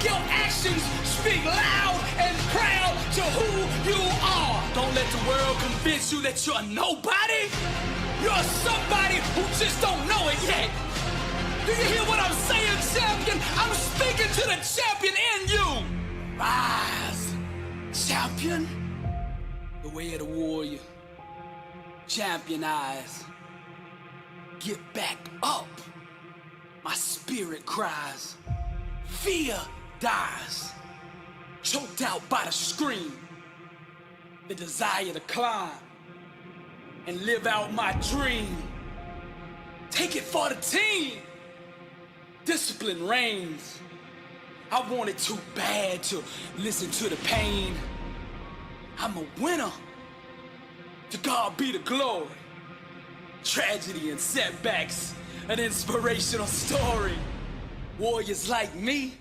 Make your actions speak loud and proud to who you are. Don't let the world convince you that you're a nobody. You're somebody who just don't know it yet. Do you hear what I'm saying, champion? I'm speaking to the champion in you. Rise, champion. The way of the warrior. Champion eyes. Get back up. My spirit cries. Fear dies. Choked out by the scream. The desire to climb and live out my dream. Take it for the team. Discipline reigns. I wanted too bad to listen to the pain. I'm a winner. To God be the glory. Tragedy and setbacks, an inspirational story. Warriors like me,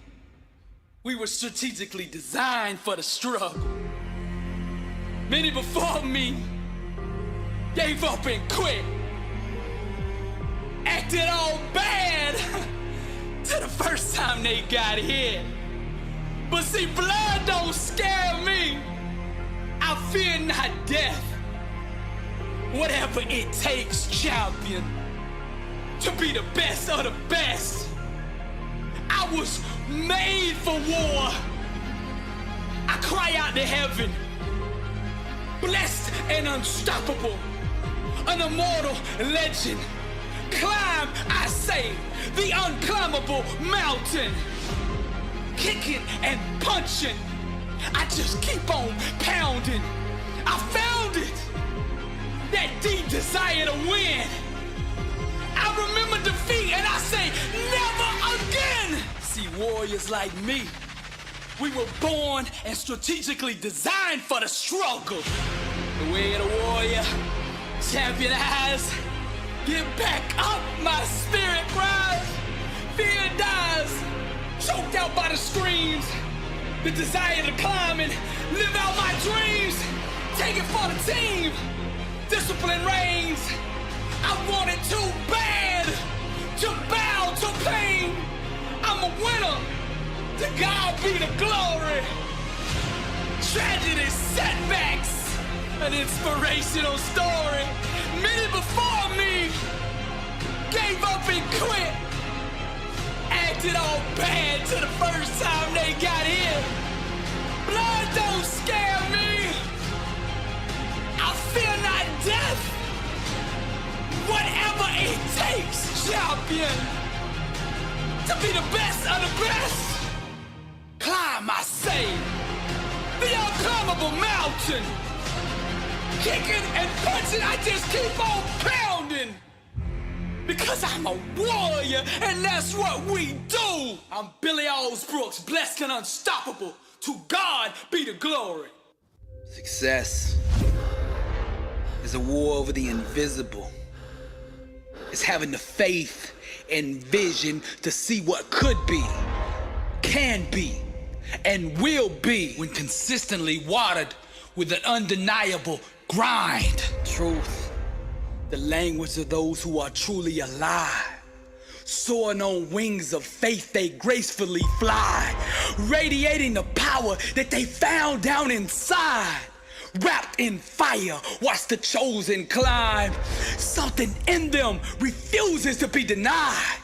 we were strategically designed for the struggle. Many before me gave up and quit. Acted all bad to the first time they got hit. But see, blood don't scare me. I fear not death. Whatever it takes, champion, to be the best of the best. I was made for war. I cry out to heaven, blessed and unstoppable, an immortal legend. Climb, I say, the unclimbable mountain. Kicking and punching, I just keep on pounding. I found it, that deep desire to win. I remember defeat and I say, never again. See, warriors like me, we were born and strategically designed for the struggle. The way of the warrior, champion eyes. Get back up, my spirit cries. Fear dies, choked out by the screams. The desire to climb and live out my dreams. Take it for the team. Discipline reigns. I want it too bad to bow to pain. I'm a winner. To God be the glory. Tragedy, setbacks, an inspirational story. Many before me gave up and quit. Acted all bad to the first time they got here. Blood don't scare me. I fear not death. Whatever it takes, champion, to be the best of the best. Climb, I say, the unclimbable mountain. Kicking and punching, I just keep on pounding. Because I'm a warrior, and that's what we do. I'm Billy Osbrooks, blessed and unstoppable. To God be the glory. Success is a war over the invisible. It's having the faith and vision to see what could be, can be, and will be when consistently watered with an undeniable grind. Truth, the language of those who are truly alive. Soaring on wings of faith, they gracefully fly, radiating the power that they found down inside. Wrapped in fire, watch the chosen climb. Something in them refuses to be denied.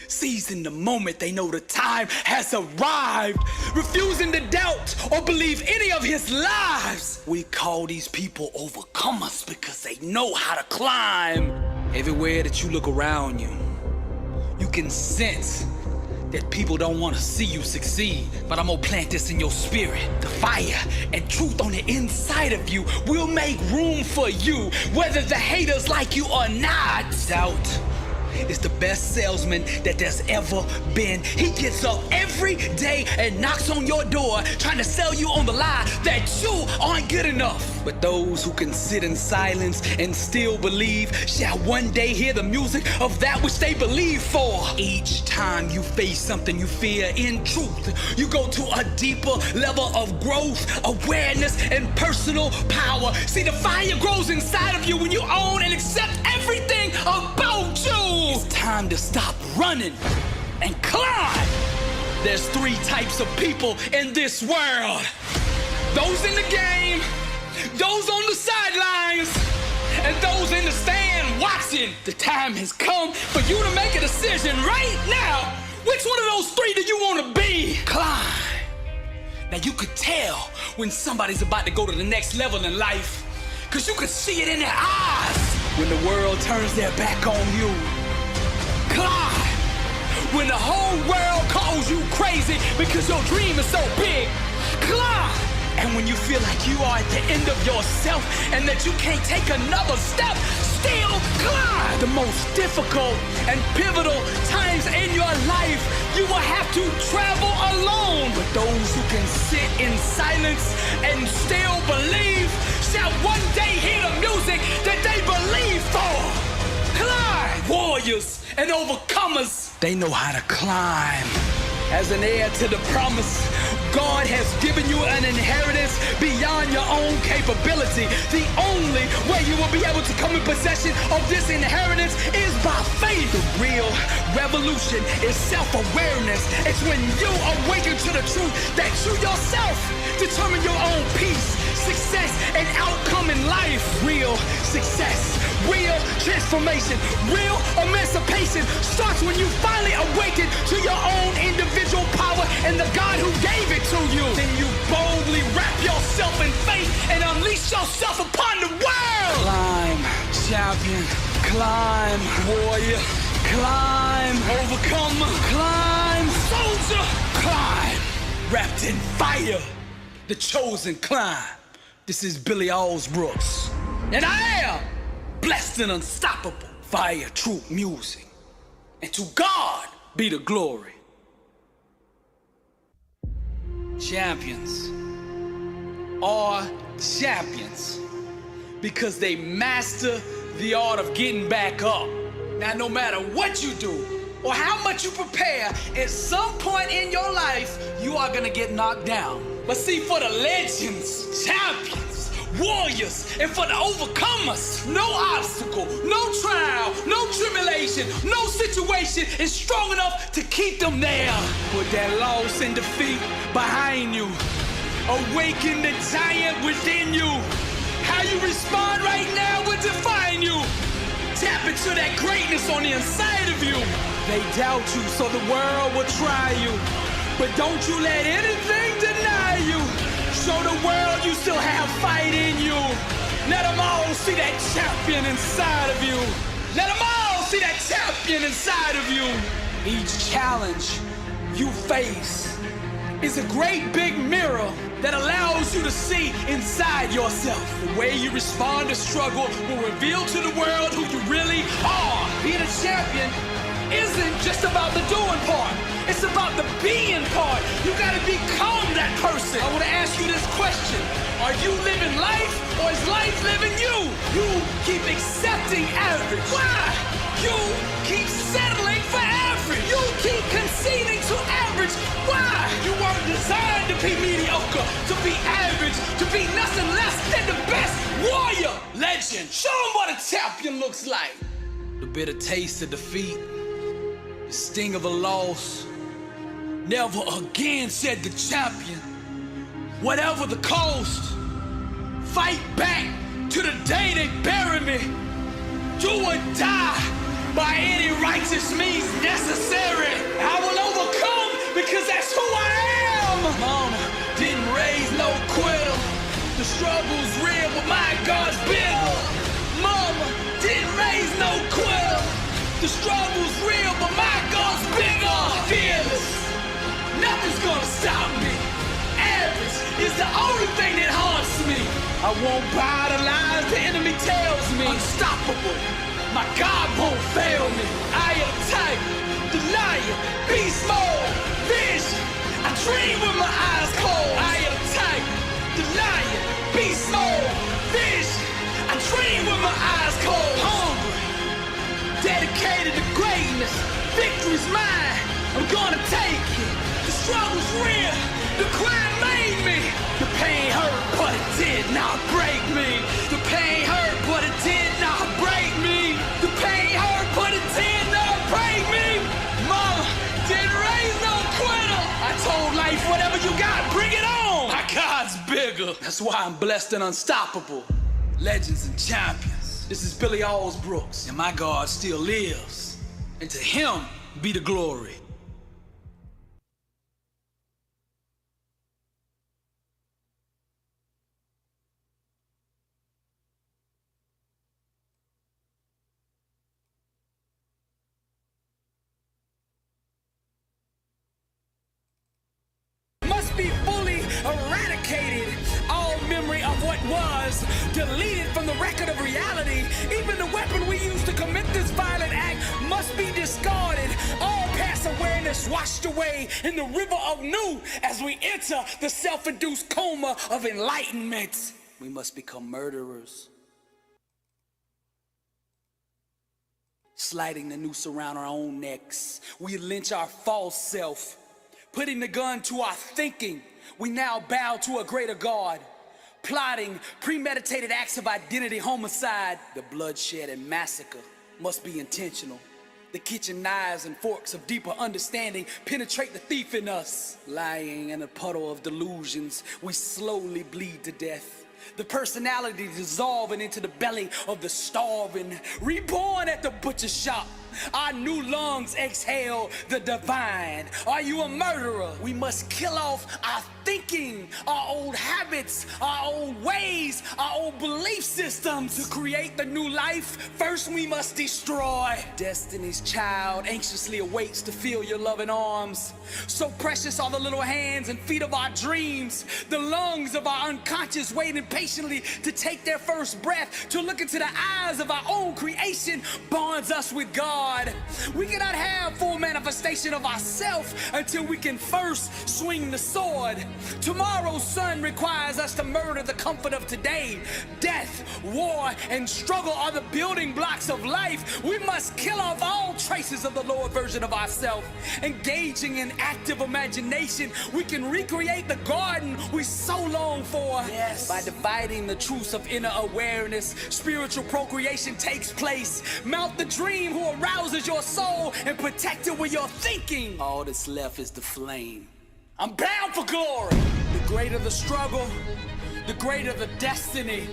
Seizing the moment, they know the time has arrived. Refusing to doubt or believe any of his lies. We call these people overcomers because they know how to climb. Everywhere that you look around you, you can sense that people don't want to see you succeed. But I'm gonna plant this in your spirit. The fire and truth on the inside of you will make room for you, whether the haters like you or not. Doubt is the best salesman that there's ever been. He gets up every day and knocks on your door trying to sell you on the lie that you aren't good enough. But those who can sit in silence and still believe shall one day hear the music of that which they believe for. Each time you face something you fear, in truth, you go to a deeper level of growth, awareness, and personal power. See, the fire grows inside of you when you own and accept everything about you. It's time to stop running and climb. There's three types of people in this world. Those in the game, those on the sidelines, and those in the stand watching. The time has come for you to make a decision right now. Which one of those three do you want to be? Climb. Now you could tell when somebody's about to go to the next level in life, cause you could see it in their eyes. When the world turns their back on you. Climb. When the whole world calls you crazy because your dream is so big. Climb. And when you feel like you are at the end of yourself and that you can't take another step, still climb. The most difficult and pivotal times in your life, you will have to travel alone. But those who can sit in silence and still believe shall one day hear the music that they believe for. Climb. Warriors and overcomers, they know how to climb. As an heir to the promise, God has given you an inheritance beyond your own capability. The only way you will be able to come in possession of this inheritance is by faith. The real revolution is self-awareness. It's when you awaken to the truth that you yourself determine your own peace, success, and outcome in life. Real success, real transformation, real emancipation starts when you finally awaken to your own individual power and the God who gave it to you. Then you boldly wrap yourself in faith and unleash yourself upon the world. Climb, champion. Climb, warrior. Climb, overcomer. Climb, soldier. Climb, wrapped in fire. The chosen climb. This is Billy Allsbrooks. And I am blessed and unstoppable via true music. And to God be the glory. Champions are champions because they master the art of getting back up. Now, no matter what you do or how much you prepare, at some point in your life, you are gonna get knocked down. But see, for the legends, champions, warriors, and for the overcomers, no obstacle, no trial, no tribulation, no situation is strong enough to keep them there. Put that loss and defeat behind you. Awaken the giant within you. How you respond right now will define you. Tap into that greatness on the inside of you. They doubt you, so the world will try you. But don't you let anything deny you. Show the world you still have fight in you. Let them all see that champion inside of you. Let them all see that champion inside of you. Each challenge you face is a great big mirror that allows you to see inside yourself. The way you respond to struggle will reveal to the world who you really are. Being a champion isn't just about the doing part. It's about the being part. You gotta become that person. I wanna ask you this question. Are you living life or is life living you? You keep accepting average. Why? You keep settling for average. You keep conceding to average. Why? You weren't designed to be mediocre, to be average, to be nothing less than the best warrior. Legend. Show them what a champion looks like. The bitter taste of defeat, the sting of a loss. Never again, said the champion. Whatever the cost, fight back to the day they bury me. Do or die by any righteous means necessary. I will overcome because that's who I am. Mama didn't raise no quitter. The struggle's real, but my God's bigger. Mama didn't raise no quitter. The struggle's real, but my God's bigger. Fearless. Nothing's gonna stop me. Average is the only thing that haunts me. I won't buy the lies the enemy tells me. Unstoppable. My God won't fail me. I am tiger, the lion, beast mode, vision. I dream with my eyes closed. I am tiger, the lion, beast mode, vision. I dream with my eyes closed. Hungry, dedicated to greatness. Victory's mine. I'm gonna take it. The struggle's real. The crime made me. The pain hurt, but it did not break me. The pain hurt, but it did not break me. The pain hurt, but it did not break me. Mama didn't raise no quitter. ready for whatever you got. Bring it on. My God's bigger. That's why I'm blessed and unstoppable. Legends and champions. This is Billy Allsbrooks, and my God still lives. And to him be the glory. Must be fully eradicated. All memory of what was deleted from the record of reality. Even the weapon we used to commit this violent act must be discarded. All past awareness washed away in the river of new as we enter the self-induced coma of enlightenment. We must become murderers. Sliding the noose around our own necks. We lynch our false self. Putting the gun to our thinking, we now bow to a greater God. Plotting premeditated acts of identity homicide. The bloodshed and massacre must be intentional. The kitchen knives and forks of deeper understanding penetrate the thief in us. Lying in a puddle of delusions, we slowly bleed to death. The personality dissolving into the belly of the starving. Reborn at the butcher shop. Our new lungs exhale the divine. Are you a murderer? We must kill off our thinking, our old habits, our old ways, our old belief systems. To create the new life, first we must destroy. Destiny's child anxiously awaits to feel your loving arms. So precious are the little hands and feet of our dreams. The lungs of our unconscious waiting patiently to take their first breath. To look into the eyes of our own creation bonds us with God. We cannot have full manifestation of ourself until we can first swing the sword. Tomorrow's sun requires us to murder the comfort of today. Death, war, and struggle are the building blocks of life. We must kill off all traces of the lower version of ourselves. Engaging in active imagination, we can recreate the garden we so long for. Yes. By dividing the truths of inner awareness, spiritual procreation takes place. Mount the dream who arouses your soul and protect it with your thinking. All that's left is the flame. I'm bound for glory. The greater the struggle, the greater the destiny.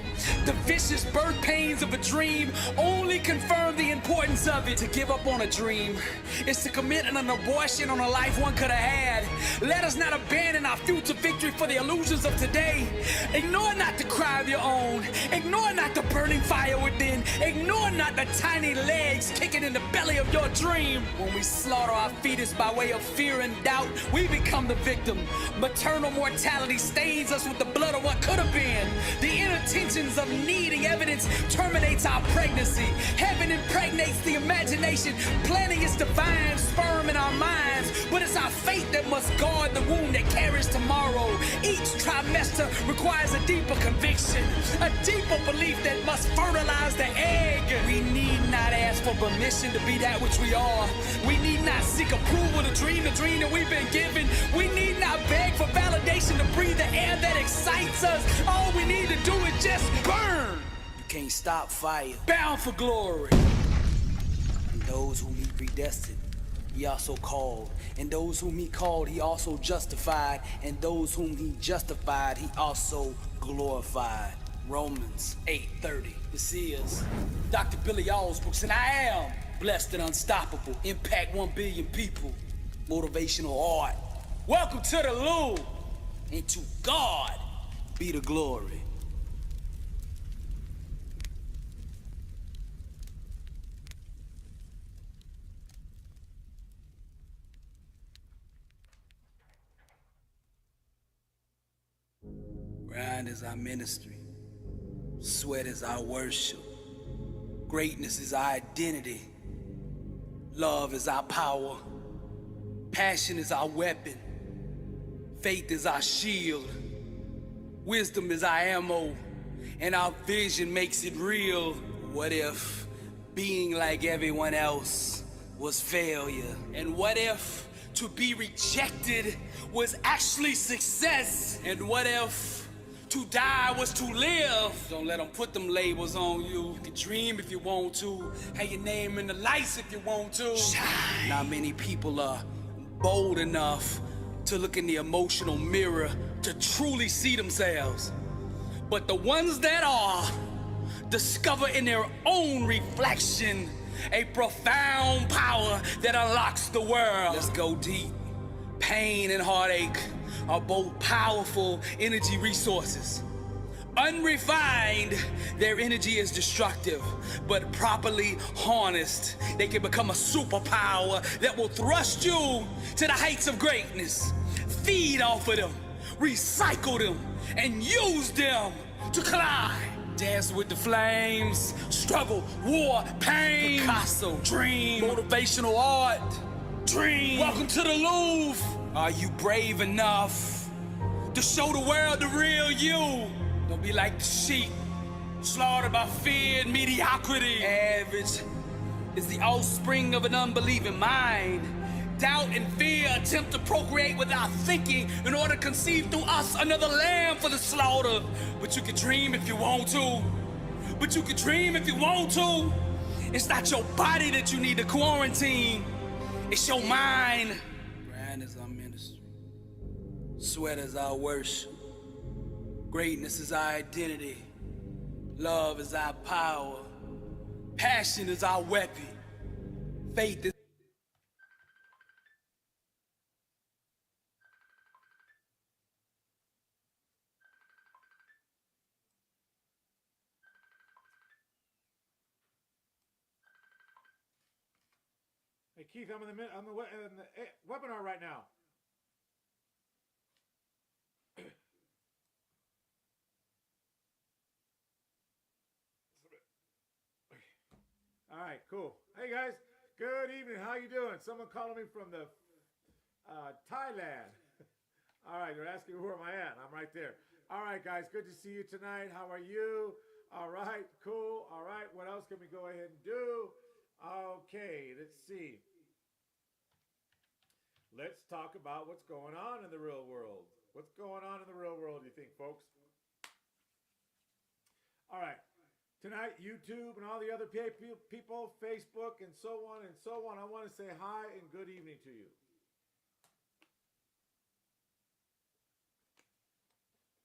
The vicious birth pains of a dream only confirm the importance of it. To give up on a dream is to commit an abortion on a life one could have had. Let us not abandon our future victory for the illusions of today. Ignore not the cry of your own. Ignore not the burning fire within. Ignore not the tiny legs kicking in the belly of your dream. When we slaughter our fetus by way of fear and doubt, we become the victim. Maternal mortality stains us with the blood of what could have been. The inner tensions of needing evidence terminates our pregnancy. Heaven impregnates the imagination, planting its divine sperm in our minds. But it's our faith that must guard the womb that carries tomorrow. Each trimester requires a deeper conviction, a deeper belief that must fertilize the egg. We need not ask for permission to be that which we are. We need not seek approval to dream the dream that we've been given. We need not beg for validation to breathe the air that excites us. All we need to do is just burn. You can't stop fire. Bound for glory. And those whom he predestined, he also called. And those whom he called, he also justified. And those whom he justified, he also glorified. Romans 8:30. This is Dr. Billy Allsbrooks, and I am blessed and unstoppable. Impact 1 billion people. Motivational art. Welcome to the Loop. And to God be the glory. Grind is our ministry. Sweat is our worship. Greatness is our identity. Love is our power. Passion is our weapon. Faith is our shield. Wisdom is our ammo. And our vision makes it real. What if being like everyone else was failure? And what if to be rejected was actually success? And what if to die was to live? Don't let them put them labels on you. You can dream if you want to. Have your name in the lights if you want to. Shine. Not many people are bold enough to look in the emotional mirror to truly see themselves. But the ones that are discover in their own reflection a profound power that unlocks the world. Let's go deep. Pain and heartache are both powerful energy resources. Unrefined, their energy is destructive, but properly harnessed, they can become a superpower that will thrust you to the heights of greatness. Feed off of them, recycle them, and use them to climb. Dance with the flames, struggle, war, pain, Picasso, dream, motivational art, dream. Welcome to the Louvre. Are you brave enough to show the world the real you? Don't be like the sheep, slaughtered by fear and mediocrity. Average is the offspring of an unbelieving mind. Doubt and fear attempt to procreate without thinking in order to conceive through us another lamb for the slaughter. But you can dream if you want to. But you can dream if you want to. It's not your body that you need to quarantine. It's your mind. Grind is our ministry. Sweat is our worship. Greatness is our identity. Love is our power. Passion is our weapon. Faith is Hey Keith, I'm in the webinar right now. All right, cool. Hey guys, good evening. How you doing? Someone calling me from the Thailand. All right, they're asking where am I at? I'm right there. All right, guys, good to see you tonight. How are you? All right, cool. All right, what else can we go ahead and do? Okay, let's see. Let's talk about what's going on in the real world. What's going on in the real world, you think, folks? All right. Tonight, YouTube and all the other people, Facebook and so on and so on, I want to say hi and good evening to you.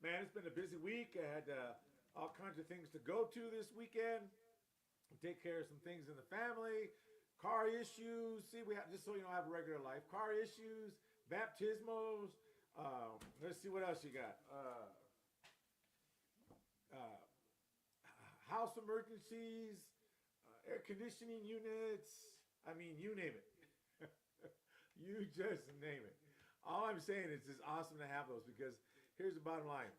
Man, it's been a busy week. I had all kinds of things to go to this weekend. Take care of some things in the family. Car issues. See, we have, just so you know, I have a regular life. Car issues, baptismos. Let's see what else you got. House emergencies, air conditioning units. I mean, you name it. You just name it. All I'm saying is it's awesome to have those because here's the bottom line.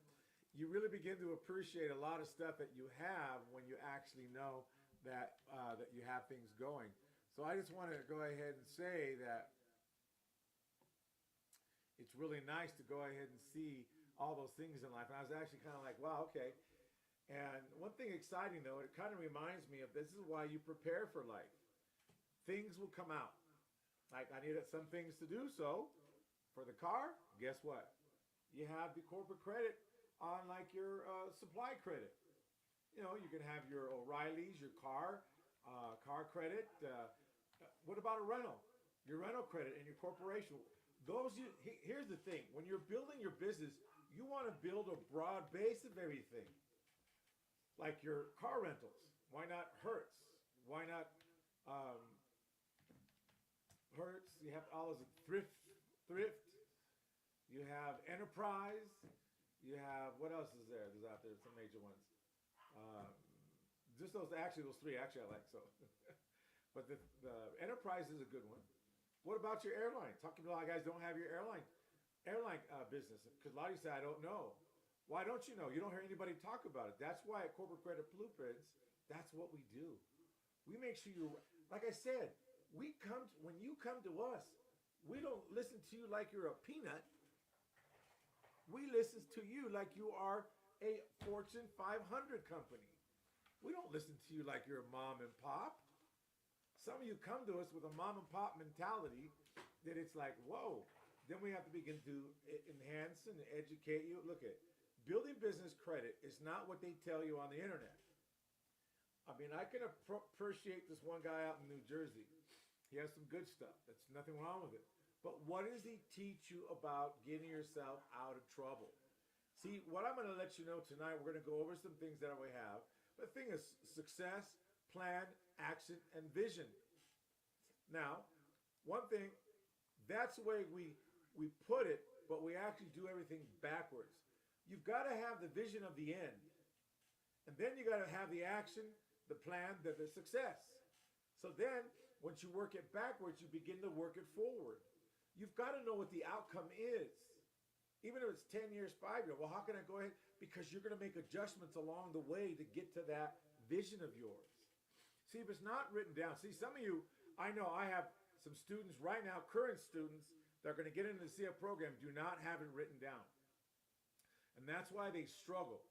You really begin to appreciate a lot of stuff that you have when you actually know that that you have things going. So I just want to go ahead and say that it's really nice to go ahead and see all those things in life. And I was actually kind of like, wow, okay. And one thing exciting though, it kind of reminds me of this is why you prepare for life. Things will come out. Like I needed some things to do so. For the car, guess what? You have the corporate credit on like your supply credit. You know, you can have your O'Reilly's, your car credit. What about a rental? Your rental credit and your corporation. Here's the thing. When you're building your business, you want to build a broad base of everything. Like your car rentals. Why not Hertz? Why not Hertz? You have all those thrift. You have Enterprise. You have, what else is there? There's out there some major ones. Just those three actually I like so. But the Enterprise is a good one. What about your airline? Talking to a lot of guys don't have your airline business because a lot of you say I don't know. Why don't you know? You don't hear anybody talk about it. That's why at Corporate Credit Blueprints, that's what we do. We make sure you're, like I said, when you come to us, we don't listen to you like you're a peanut. We listen to you like you are a Fortune 500 company. We don't listen to you like you're a mom and pop. Some of you come to us with a mom and pop mentality that it's like, whoa. Then we have to begin to enhance and educate you. Look at building business credit is not what they tell you on the internet. I mean, I can appreciate this one guy out in New Jersey. He has some good stuff. That's nothing wrong with it. But what does he teach you about getting yourself out of trouble? See, what I'm going to let you know tonight, we're going to go over some things that we have. The thing is success, plan, action, and vision. Now, one thing, that's the way we put it, but we actually do everything backwards. You've got to have the vision of the end. And then you got to have the action, the plan, the success. So then, once you work it backwards, you begin to work it forward. You've got to know what the outcome is. Even if it's 10 years, 5 years, well, how can I go ahead? Because you're going to make adjustments along the way to get to that vision of yours. See, if it's not written down, see, some of you, I know I have some students right now, current students, that are going to get into the CF program, do not have it written down. And that's why they struggle.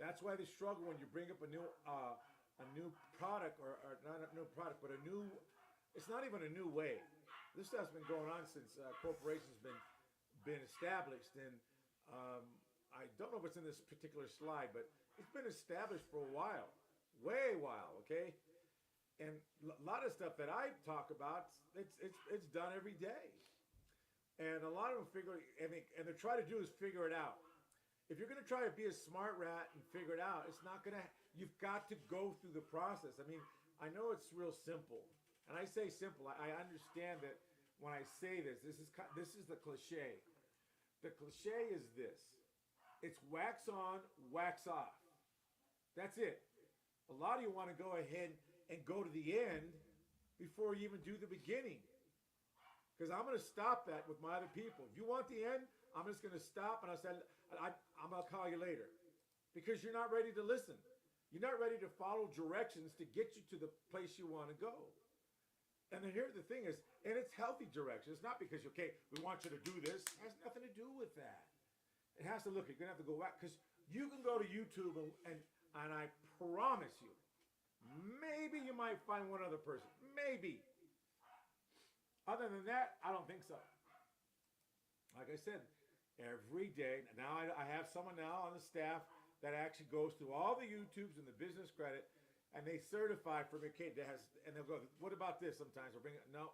That's why they struggle when you bring up a new product, or not a new product, but it's not even a new way. This stuff's been going on since corporations been established, and I don't know if it's in this particular slide, but it's been established for a while, way while, okay? And a lot of stuff that I talk about, it's done every day. And a lot of them and they try to do is figure it out. If you're going to try to be a smart rat and figure it out, it's not going to, you've got to go through the process. I mean, I know it's real simple. And I say simple, I understand that when I say this is the cliche. The cliche is this. It's wax on, wax off. That's it. A lot of you want to go ahead and go to the end before you even do the beginning. Because I'm going to stop that with my other people. If you want the end, I'm just going to stop and I'm going to call you later. Because you're not ready to listen. You're not ready to follow directions to get you to the place you want to go. And then here's the thing is, and it's healthy direction. It's not because, okay, we want you to do this. It has nothing to do with that. It has to look, you're going to have to go back. Because you can go to YouTube and I promise you, maybe you might find one other person. Maybe. Other than that, I don't think so. Like I said, every day, now I have someone now on the staff that actually goes through all the YouTubes and the business credit, and they certify for me, okay, and they'll go, what about this sometimes? Or bring it, no.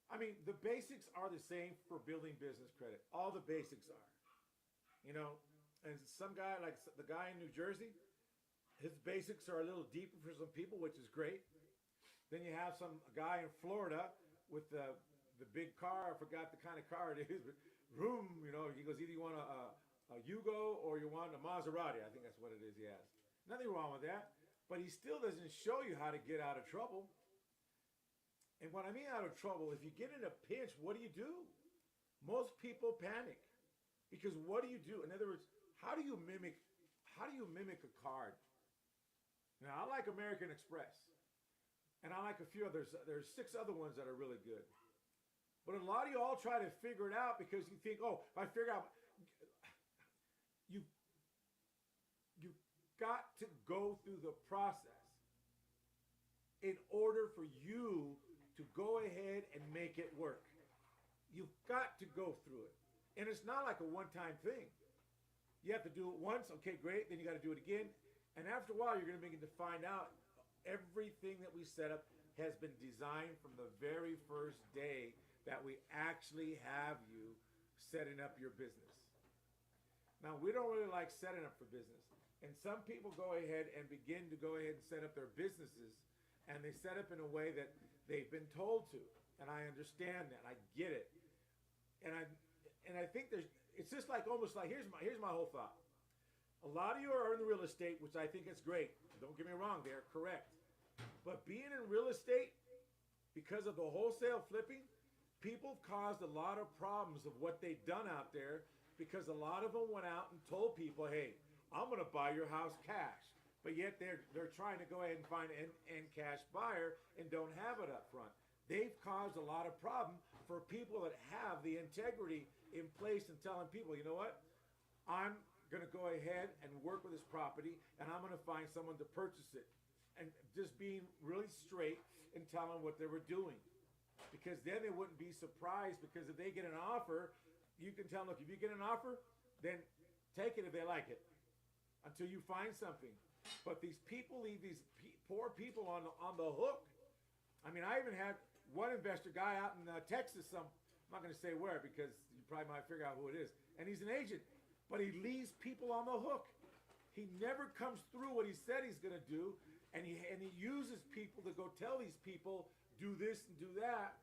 I mean, the basics are the same for building business credit. All the basics are. You know, and some guy, like the guy in New Jersey, his basics are a little deeper for some people, which is great. Then you have some guy in Florida with the big car. I forgot the kind of car it is, but room, you know, he goes, either you want a Yugo or you want a Maserati. I think that's what it is he has. Nothing wrong with that, but he still doesn't show you how to get out of trouble. And when I mean out of trouble, if you get in a pinch, what do? Most people panic because what do? In other words, how do you mimic a card? Now, I like American Express. And I like a few others. There's 6 other ones that are really good. But a lot of you all try to figure it out because you think, oh, if I figure out, you've got to go through the process in order for you to go ahead and make it work. You've got to go through it. And it's not like a one-time thing. You have to do it once, okay, great, then you got to do it again. And after a while, you're going to begin to find out everything that we set up has been designed from the very first day that we actually have you setting up your business. Now, we don't really like setting up for business. And some people go ahead and begin to go ahead and set up their businesses, and they set up in a way that they've been told to. And I understand that. I get it. And I think it's just like almost like, here's my whole thought. A lot of you are in the real estate, which I think is great. Don't get me wrong, they're correct. But being in real estate, because of the wholesale flipping, people have caused a lot of problems of what they've done out there because a lot of them went out and told people, hey, I'm going to buy your house cash. But yet they're trying to go ahead and find an cash buyer and don't have it up front. They've caused a lot of problem for people that have the integrity in place and telling people, you know what, I'm going to go ahead and work with this property and I'm going to find someone to purchase it. And just being really straight and telling what they were doing. Because then they wouldn't be surprised, because if they get an offer, you can tell them, look, if you get an offer, then take it if they like it. Until you find something. But these people leave these poor people on the hook. I mean, I even had one investor guy out in Texas, I'm not going to say where because you probably might figure out who it is, and he's an agent, but he leaves people on the hook. He never comes through what he said he's going to do, and he uses people to go tell these people do this and do that,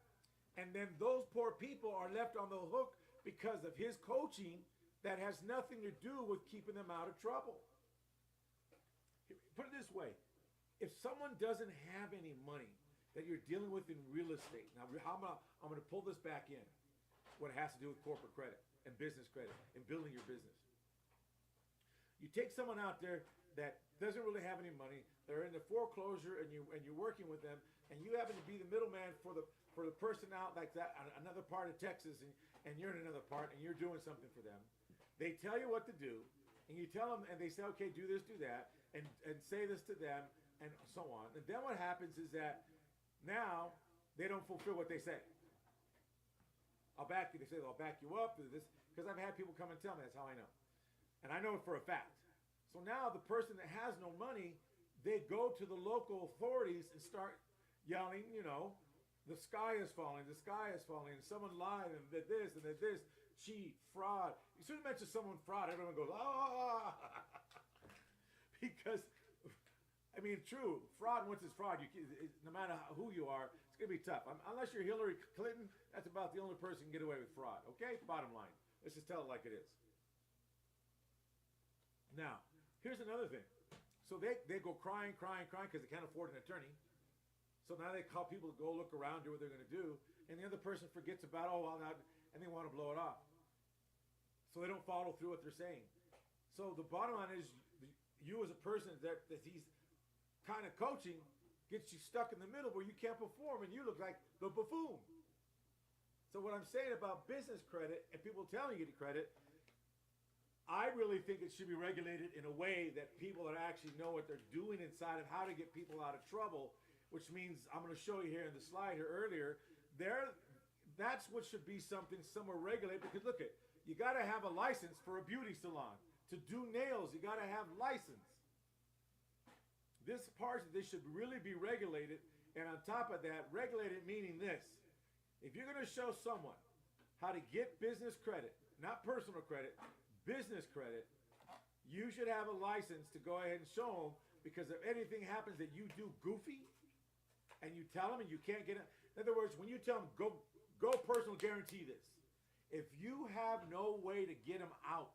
and then those poor people are left on the hook because of his coaching that has nothing to do with keeping them out of trouble. Put it this way, if someone doesn't have any money that you're dealing with in real estate, now I'm going to pull this back in, what it has to do with corporate credit and business credit and building your business. You take someone out there that doesn't really have any money, they're in the foreclosure, and you're working with them, and you happen to be the middleman for the person out like that, another part of Texas, and you're in another part, and you're doing something for them. They tell you what to do, and you tell them, and they say, okay, do this, do that, and say this to them, and so on. And then what happens is that now they don't fulfill what they say. I'll back you. They say, I'll back you up, do this, because I've had people come and tell me. That's how I know. And I know it for a fact. So now the person that has no money, they go to the local authorities and start yelling, the sky is falling, the sky is falling, and someone lied, and did this, cheat, fraud. You soon mention someone fraud, everyone goes, ah! Because, true, fraud, once it's fraud, no matter who you are, it's going to be tough. Unless you're Hillary Clinton, that's about the only person who can get away with fraud, okay? Bottom line. Let's just tell it like it is. Now, here's another thing. So they go crying because they can't afford an attorney. So now they call people to go look around, do what they're going to do, and the other person forgets about, and they want to blow it off. So they don't follow through what they're saying. So the bottom line is, you as a person that he's kind of coaching gets you stuck in the middle where you can't perform and you look like the buffoon. So what I'm saying about business credit and people telling you to credit, I really think it should be regulated in a way that people that actually know what they're doing inside of how to get people out of trouble, which means I'm going to show you here in the slide here earlier. That's what should be something somewhere regulated, because look, you got to have a license for a beauty salon. To do nails, you got to have license. This should really be regulated, and on top of that, regulated meaning this. If you're going to show someone how to get business credit, not personal credit, business credit, you should have a license to go ahead and show them, because if anything happens that you do goofy, and you tell them and you can't get it, in other words, when you tell them, go personal guarantee this. If you have no way to get them out,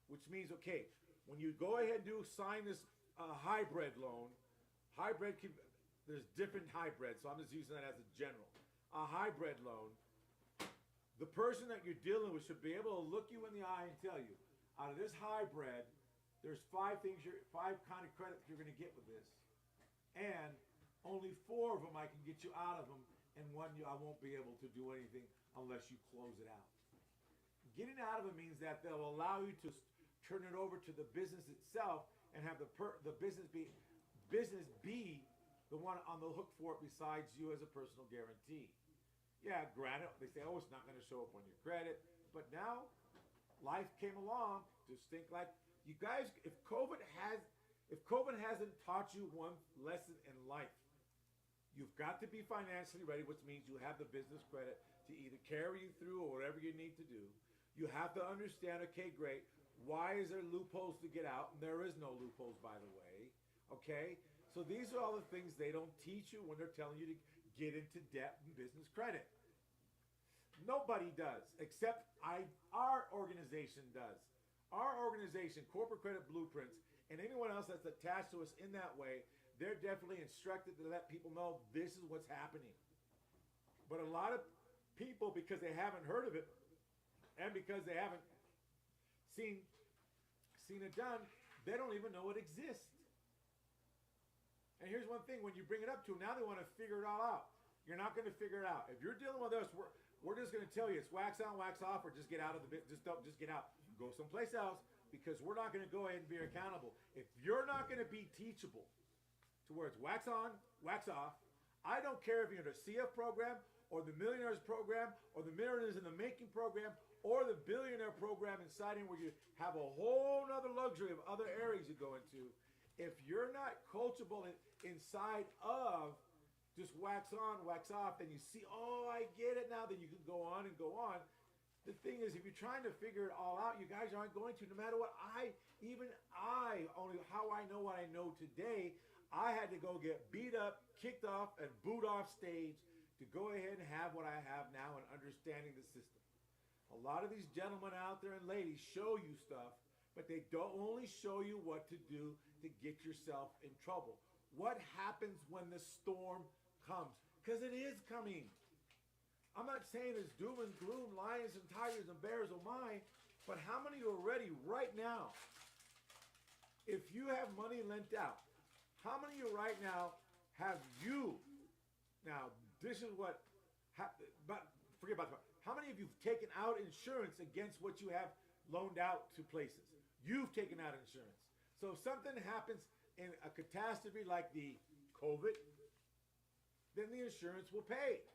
which means, okay, when you go ahead and sign this hybrid loan, there's different hybrids, so I'm just using that as a general. A hybrid loan, the person that you're dealing with should be able to look you in the eye and tell you, out of this hybrid, there's five kind of credit you're going to get with this, and only 4 of them I can get you out of them, and one I won't be able to do anything unless you close it out. Getting out of it means that they'll allow you to turn it over to the business itself and have the business be the one on the hook for it besides you as a personal guarantee. Yeah, granted, they say, it's not going to show up on your credit, but now life came along. Just think like, you guys, if COVID hasn't taught you one lesson in life, you've got to be financially ready, which means you have the business credit to either carry you through or whatever you need to do. You have to understand, okay, great, why is there loopholes to get out? And there is no loopholes, by the way, okay? So these are all the things they don't teach you when they're telling you to get into debt and business credit. Nobody does, except our organization does. Our organization, Corporate Credit Blueprints, and anyone else that's attached to us in that way, they're definitely instructed to let people know this is what's happening. But a lot of people, because they haven't heard of it, and because they haven't seen it done, they don't even know it exists. And here's one thing, when you bring it up to them, now they want to figure it all out. You're not going to figure it out. If you're dealing with us, we're just going to tell you it's wax on, wax off, or just get out of the bit. Just get out. Go someplace else, because we're not going to go ahead and be accountable. If you're not going to be teachable to where it's wax on, wax off, I don't care if you're in the CF program or the Millionaires program or the Millionaires in the Making program or the Billionaire program inside in where you have a whole other luxury of other areas you go into. If you're not coachable inside of just wax on, wax off, and you see, oh, I get it now, then you can go on and go on. The thing is, if you're trying to figure it all out, you guys aren't going to, no matter what. Only how I know what I know today, I had to go get beat up, kicked off, and booed off stage to go ahead and have what I have now and understanding the system. A lot of these gentlemen out there and ladies show you stuff, but they don't only show you what to do to get yourself in trouble. What happens when the storm comes? Because it is coming. I'm not saying it's doom and gloom, lions and tigers and bears, oh my, but how many are ready right now? If you have money lent out, how many of you right now have you? Now, this is what, but forget about that. How many of you have taken out insurance against what you have loaned out to places? You've taken out insurance. So if something happens in a catastrophe like the COVID, then the insurance will pay.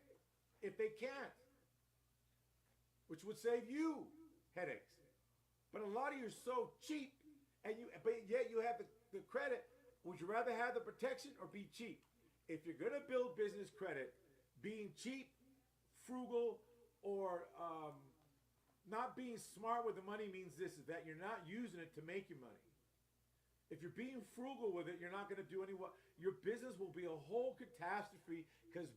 If they can't, which would save you headaches. But a lot of you are so cheap, but yet you have the credit. Would you rather have the protection or be cheap? If you're going to build business credit, being cheap, frugal, or not being smart with the money means this, is that you're not using it to make your money. If you're being frugal with it, you're not going to do any. Your business will be a whole catastrophe because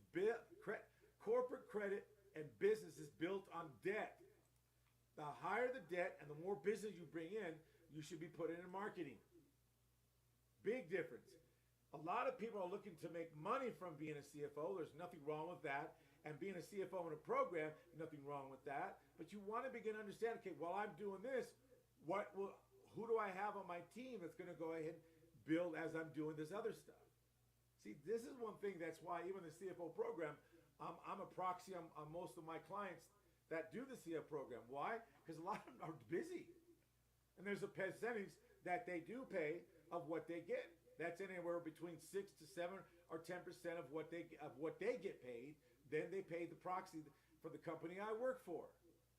corporate credit and business is built on debt. The higher the debt and the more business you bring in, you should be putting in marketing. Big difference. A lot of people are looking to make money from being a CFO. There's nothing wrong with that. And being a CFO in a program, nothing wrong with that. But you want to begin to understand, okay, while I'm doing this, who do I have on my team that's going to go ahead and build as I'm doing this other stuff? See, this is one thing that's why even the CFO program, I'm a proxy on most of my clients that do the CFO program. Why? Because a lot of them are busy. And there's a percentage that they do pay of what they get. That's anywhere between 6 to 7 or 10% of what they get paid. Then they pay the proxy for the company I work for.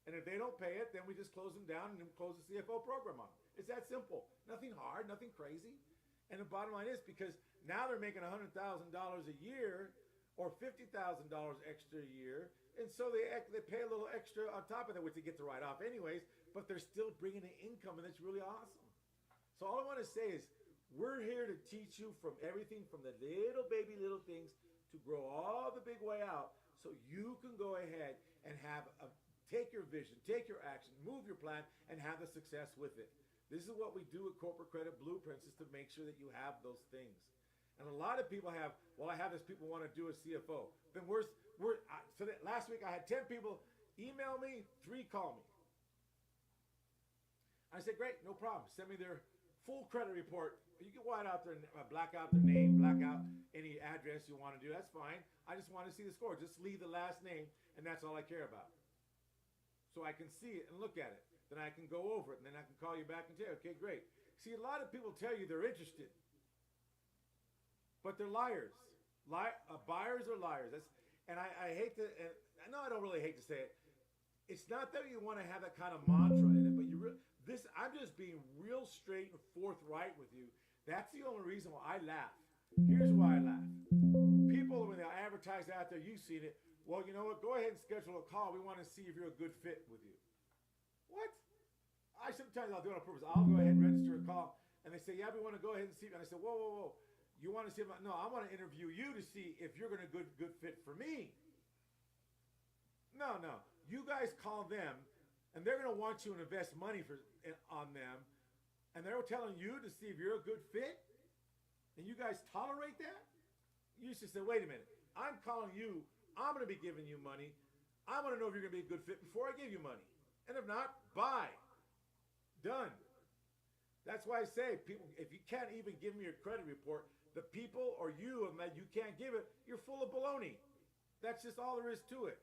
And if they don't pay it, then we just close them down and then close the CFO program on them. It's that simple. Nothing hard, nothing crazy. And the bottom line is because now they're making $100,000 a year or $50,000 extra a year. And so they pay a little extra on top of that, which they get to write off anyways, but they're still bringing in income, and it's really awesome. So all I want to say is we're here to teach you from everything from the little baby little things to grow all the big way out so you can go ahead and take your vision, take your action, move your plan, and have the success with it. This is what we do with Corporate Credit Blueprints, is to make sure that you have those things. And a lot of people have, I have this, people want to do a CFO. Then so that last week I had 10 people email me, 3 call me. I said, great, no problem. Send me their full credit report. You can white out black out their name, black out any address you want to do. That's fine. I just want to see the score. Just leave the last name, and that's all I care about. So I can see it and look at it. Then I can go over it, and then I can call you back and tell you, okay, great. See, a lot of people tell you they're interested, but they're liars. Buyers are liars. I hate to, and I know I don't really hate to say it. It's not that you want to have that kind of mantra in it, but I'm just being real straight and forthright with you. That's the only reason why I laugh. Here's why I laugh. People, when they advertise out there, you've seen it. Well, you know what? Go ahead and schedule a call. We want to see if you're a good fit with you. What? Sometimes I'll do it on purpose. I'll go ahead and register a call, and they say, yeah, we want to go ahead and see. And I say, whoa. You want to see? No, I want to interview you to see if you're going to good fit for me. No. You guys call them, and they're going to want you to invest money on them, and they're telling you to see if you're a good fit, and you guys tolerate that? You should say, wait a minute. I'm calling you. I'm going to be giving you money. I want to know if you're going to be a good fit before I give you money. And if not, bye. Done. That's why I say, people, if you can't even give me your credit report, the people or you and that you can't give it, you're full of baloney. That's just all there is to it.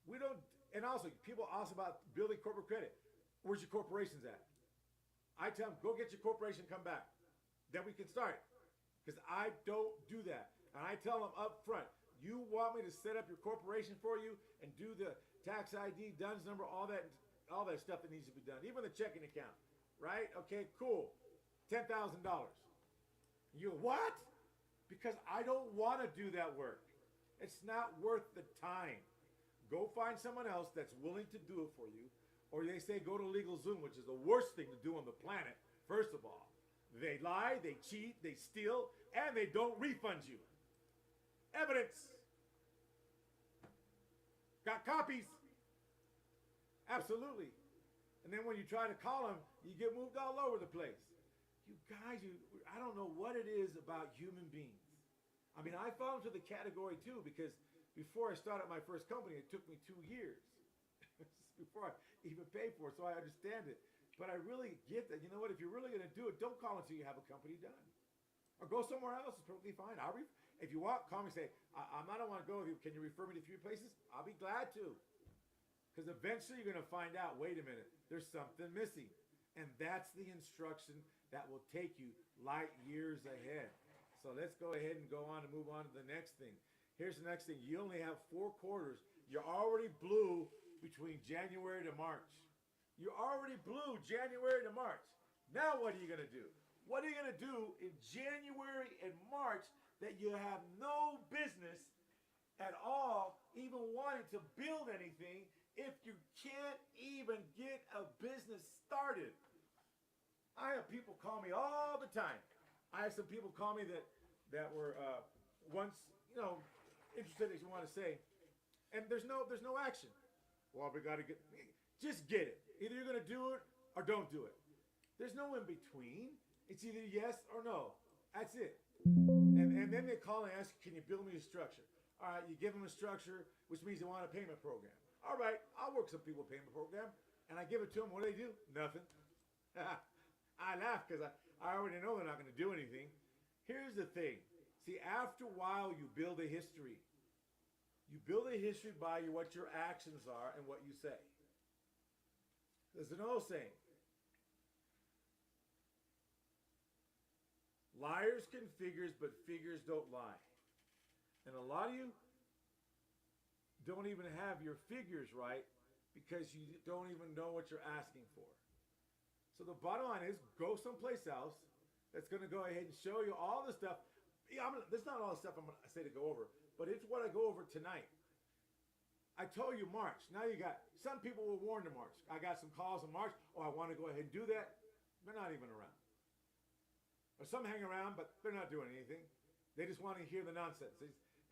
We don't, and also, people ask about building corporate credit. Where's your corporations at? I tell them, go get your corporation, come back. Then we can start. Because I don't do that. And I tell them up front, you want me to set up your corporation for you and do the tax ID, DUNS number, all that stuff that needs to be done. Even the checking account, right? Okay, cool. $10,000. You go, what? Because I don't want to do that work. It's not worth the time. Go find someone else that's willing to do it for you. Or they say go to LegalZoom, which is the worst thing to do on the planet, first of all. They lie, they cheat, they steal, and they don't refund you. Evidence. Got copies. Absolutely. And then when you try to call them, you get moved all over the place. You guys, I don't know what it is about human beings. I mean, I fell into the category too because before I started my first company, it took me 2 years before I even paid for it, so I understand it. But I really get that. You know what? If you're really going to do it, don't call until you have a company done. Or go somewhere else. It's perfectly fine. If you want, call me and say, I don't want to go with you. Can you refer me to 3 places? I'll be glad to. Because eventually you're going to find out, wait a minute, there's something missing. And that's the instruction that will take you light years ahead. So let's go ahead and go on and move on to the next thing. Here's the next thing. You only have 4 quarters. You already blew between January to March. You already blew January to March. Now what are you going to do? What are you going to do in January and March that you have no business at all even wanting to build anything if you can't even get a business started? I have people call me all the time. I have some people call me that were once, interested, as you want to say, and there's no action. Well, we got to just get it. Either you're going to do it or don't do it. There's no in between. It's either yes or no. That's it. And then they call and ask, can you build me a structure? All right, you give them a structure, which means they want a payment program. All right, I'll work some people payment program, and I give it to them. What do? Nothing. I laugh because I already know they're not going to do anything. Here's the thing. See, after a while, you build a history. You build a history by what your actions are and what you say. There's an old saying. Liars can figures, but figures don't lie. And a lot of you don't even have your figures right because you don't even know what you're asking for. So the bottom line is, go someplace else that's going to go ahead and show you all the stuff. Yeah, there's not all the stuff I'm going to say to go over, but it's what I go over tonight. I told you March. Now you got, some people were warned in March. I got some calls in March. Oh, I want to go ahead and do that. They're not even around. Or some hang around, but they're not doing anything. They just want to hear the nonsense.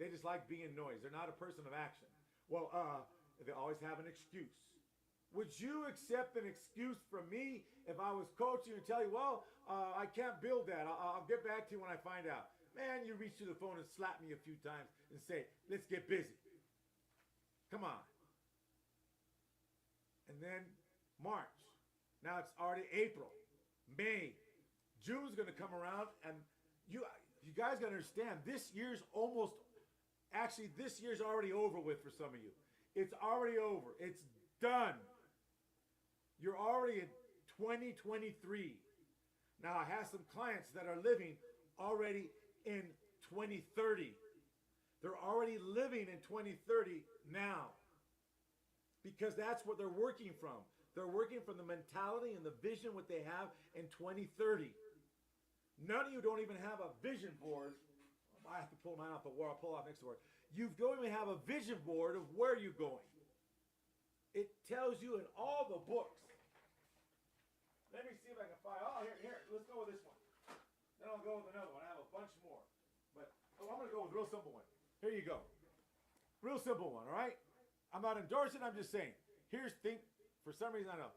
They just like being noise. They're not a person of action. Well, they always have an excuse. Would you accept an excuse from me if I was coaching you and tell you, well, I can't build that. I'll get back to you when I find out. Man, you reach to the phone and slap me a few times and say, let's get busy. Come on. And then March. Now it's already April, May. June's going to come around, and you guys got to understand, this year's already over with for some of you. It's already over. It's done. You're already in 2023. Now, I have some clients that are living already in 2030. They're already living in 2030 now because that's what they're working from. They're working from the mentality and the vision what they have in 2030. None of you don't even have a vision board. I have to pull mine off the wall. I'll pull off next to it. You don't even have a vision board of where you're going. It tells you in all the books. Let me see if I can find. Oh, here. Let's go with this one. Then I'll go with another one. I have a bunch more. But I'm going to go with a real simple one. Here you go. Real simple one, all right? I'm not endorsing. I'm just saying. Here's think. For some reason, I know.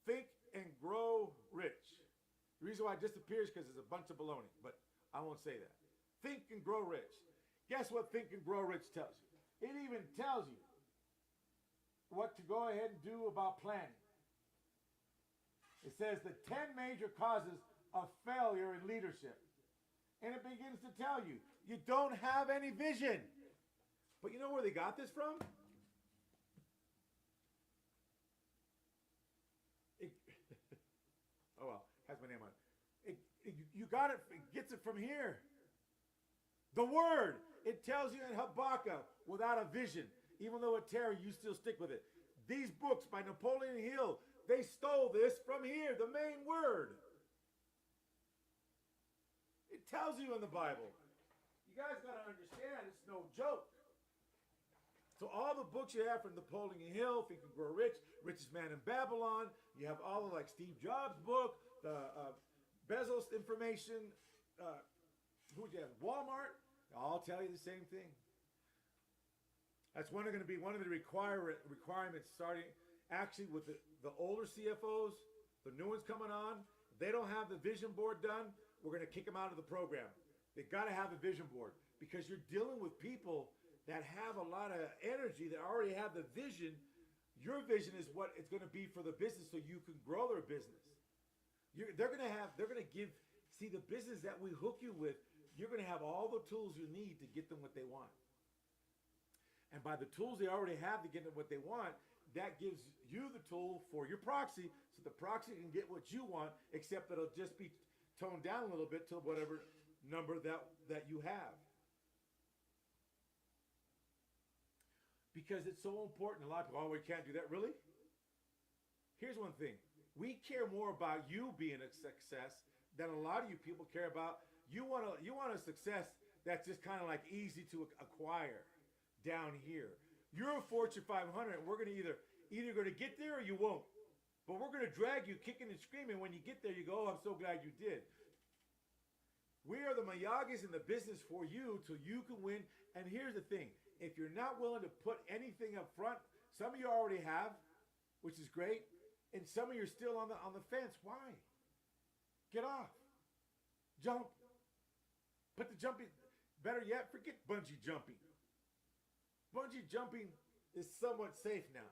Think and Grow Rich. The reason why it disappears is because it's a bunch of baloney, but I won't say that. Think and Grow Rich. Guess what Think and Grow Rich tells you? It even tells you what to go ahead and do about planning. It says the 10 major causes of failure in leadership. And it begins to tell you, you don't have any vision. But you know where they got this from? Oh well, has my name on it. You got it, gets it from here. The word, it tells you in Habakkuk, without a vision, even though it tears, you still stick with it. These books by Napoleon Hill, they stole this from here, the main word. It tells you in the Bible. You guys got to understand, it's no joke. So all the books you have from Napoleon Hill, Think and Grow Rich, Richest Man in Babylon, you have all of like Steve Jobs' book, the Bezos information, who you have, Walmart, they all tell you the same thing. That's going to be one of the requirements starting actually with the older CFOs, the new ones coming on. If they don't have the vision board done, we're going to kick them out of the program. They got to have a vision board because you're dealing with people that have a lot of energy, that already have the vision. Your vision is what it's going to be for the business so you can grow their business. They're going to give, see the business that we hook you with, you're going to have all the tools you need to get them what they want. And by the tools they already have to get them what they want, that gives you the tool for your proxy so the proxy can get what you want, except that it'll just be toned down a little bit to whatever number that you have. Because it's so important. A lot of people, oh, we can't do that. Really? Here's one thing. We care more about you being a success than a lot of you people care about. You want a success that's just kind of like easy to acquire down here. You're a Fortune 500. And we're going to either going to get there or you won't. But we're going to drag you kicking and screaming. When you get there, you go, oh, I'm so glad you did. We are the Miyagi's in the business for you till you can win. And here's the thing. If you're not willing to put anything up front, some of you already have, which is great, and some of you are still on the fence. Why? Get off. Jump. Put the jumping. Better yet, forget bungee jumping. Bungee jumping is somewhat safe now.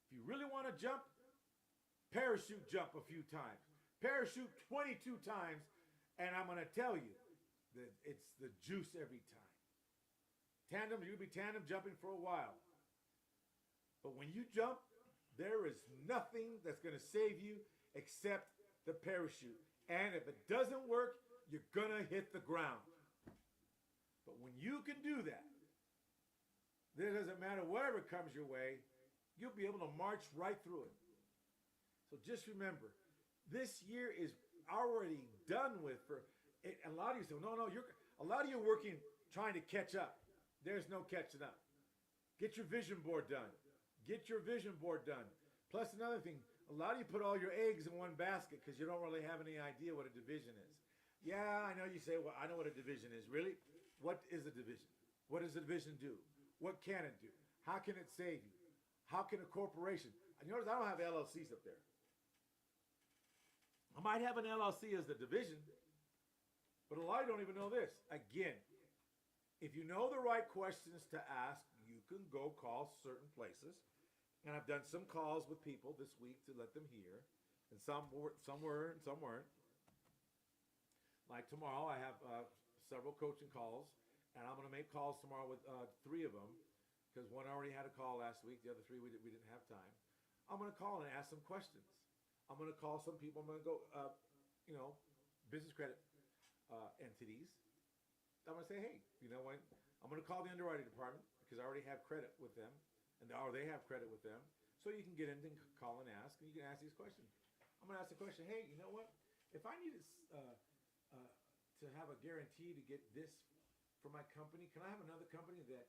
If you really want to jump, parachute jump a few times. Parachute 22 times, and I'm going to tell you that it's the juice every time. Tandem, you'll be tandem jumping for a while. But when you jump, there is nothing that's going to save you except the parachute. And if it doesn't work, you're going to hit the ground. But when you can do that, it doesn't matter whatever comes your way, you'll be able to march right through it. So just remember, this year is already done with. A lot of you say, no, a lot of you are working, trying to catch up. There's no catching up. Get your vision board done. Get your vision board done. Plus another thing, a lot of you put all your eggs in one basket because you don't really have any idea what a division is. Yeah, I know you say, well, I know what a division is. Really? What is a division? What does a division do? What can it do? How can it save you? How can a corporation? And you notice I don't have LLCs up there. I might have an LLC as the division, but a lot of you don't even know this. Again, if you know the right questions to ask, you can go call certain places. And I've done some calls with people this week to let them hear. And some were and some weren't. Like tomorrow, I have several coaching calls. And I'm going to make calls tomorrow with 3 of them. Because one already had a call last week. The other 3, we didn't have time. I'm going to call and ask some questions. I'm going to call some people. I'm going to go, business credit entities. I'm going to say, hey, you know what? I'm going to call the underwriting department because I already have credit with them, or they have credit with them. So you can get in and call and ask, and you can ask these questions. I'm going to ask the question, hey, you know what? If I needed to have a guarantee to get this for my company, can I have another company that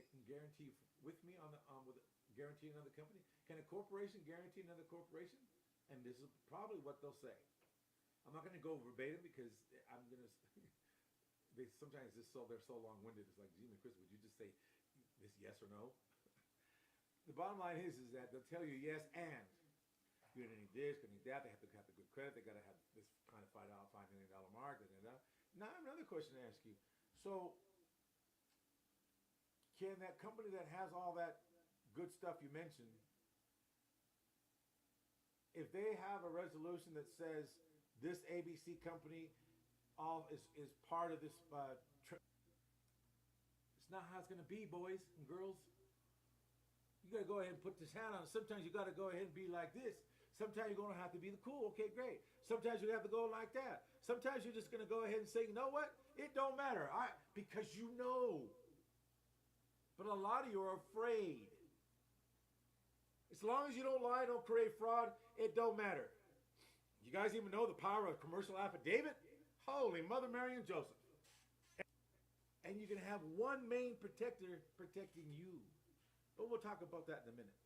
can guarantee with me with guarantee another company? Can a corporation guarantee another corporation? And this is probably what they'll say. I'm not going to go verbatim because I'm going to. Sometimes they're so long-winded. It's like, gee, Chris, would you just say this yes or no? The bottom line is that they'll tell you yes and you're going to need this, going to need that. They have to have the good credit. They got to have this kind of $5 million mark. Now another question to ask you. So, can that company that has all that good stuff you mentioned, if they have a resolution that says this ABC company is part of this it's not how it's going to be, boys and girls. You got to go ahead and put this hat on. Sometimes you got to go ahead and be like this. Sometimes you're going to have to be the cool. Okay, great. Sometimes you have to go like that. Sometimes you're just going to go ahead and say, you know what? It don't matter. Because you know. But a lot of you are afraid. As long as you don't lie, don't create fraud, it don't matter. You guys even know the power of commercial affidavit? Holy Mother Mary and Joseph. and you can have one main protector protecting you. But we'll talk about that in a minute.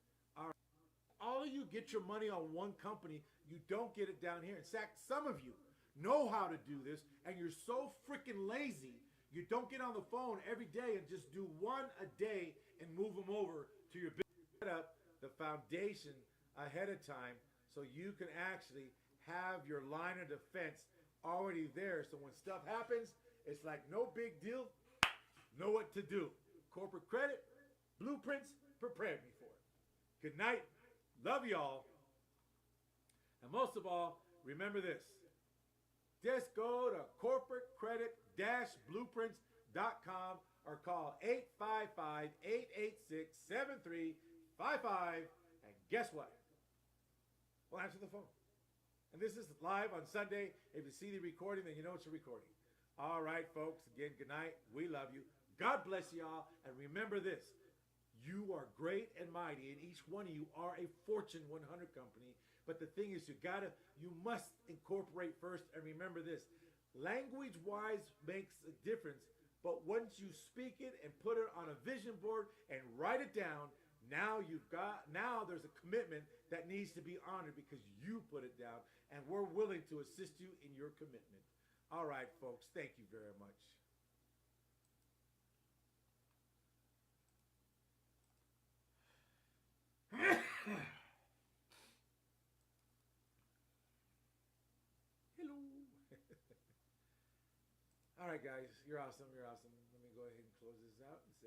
All of you get your money on one company, you don't get it down here. In fact, some of you know how to do this, and you're so freaking lazy, you don't get on the phone every day and just do one a day and move them over to your business. Set up the foundation ahead of time so you can actually have your line of defense already there. So when stuff happens, it's like no big deal. Know what to do. Corporate credit, blueprints, prepared me for it. Good night. Love y'all. And most of all, remember this. Just go to corporatecredit-blueprints.com or call 855-886-7355. And guess what? We'll answer the phone. And this is live on Sunday. If you see the recording, then you know it's a recording. All right, folks. Again, good night. We love you. God bless y'all. And remember this. You are great and mighty, and each one of you are a Fortune 100 company. But the thing is, you must incorporate first. And remember this, language-wise makes a difference. But once you speak it and put it on a vision board and write it down, now there's a commitment that needs to be honored because you put it down, and we're willing to assist you in your commitment. All right, folks, thank you very much. Hello. All right, guys, you're awesome. Let me go ahead and close this out.